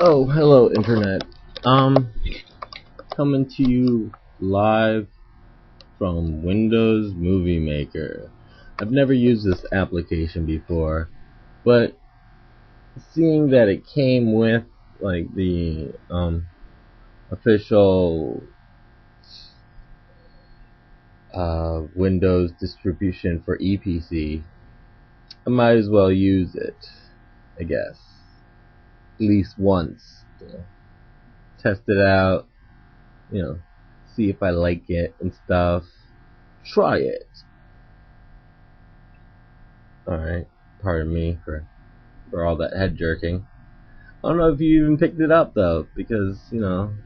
Oh, hello internet. Coming to you live from Windows Movie Maker. I've never used this application before, but seeing that it came with like the official Windows distribution for EeePC, I might as well use it, I guess. At least once. Test it out, see if I like it and stuff. Try it. Alright, pardon me for all that head jerking. I don't know if you even picked it up though, because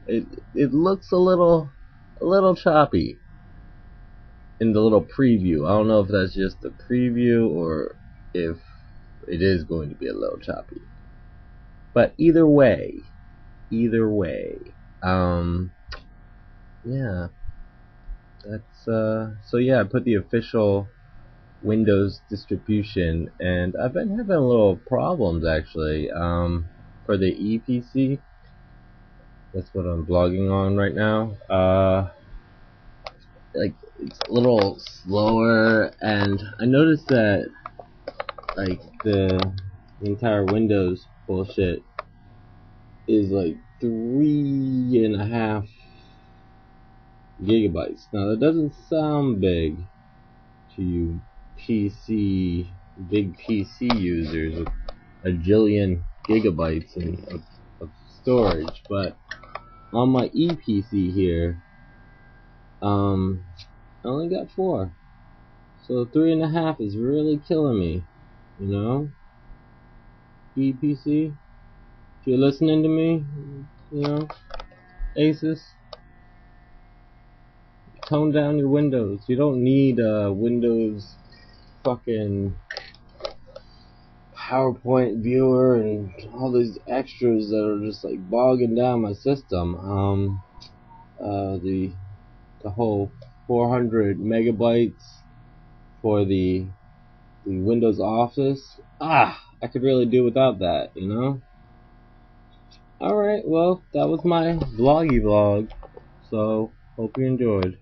it looks a little choppy in the little preview. I don't know if that's just a preview or if it is going to be a little choppy. But either way, yeah, that's so yeah, I put the official Windows distribution, and I've been having a little problems actually. For the EeePC, that's what I'm blogging on right now. Like it's a little slower, and I noticed that like the entire Windows bullshit is like 3.5 gigabytes. Now that doesn't sound big to you big PC users with a jillion gigabytes of storage, but on my EeePC here, I only got 4, so 3.5 is really killing me, EeePC, if you're listening to me, Asus, tone down your Windows. You don't need Windows fucking PowerPoint viewer and all these extras that are just like bogging down my system. The whole 400 megabytes for the Windows Office. I could really do without that, Alright, well, that was my vloggy vlog, so hope you enjoyed.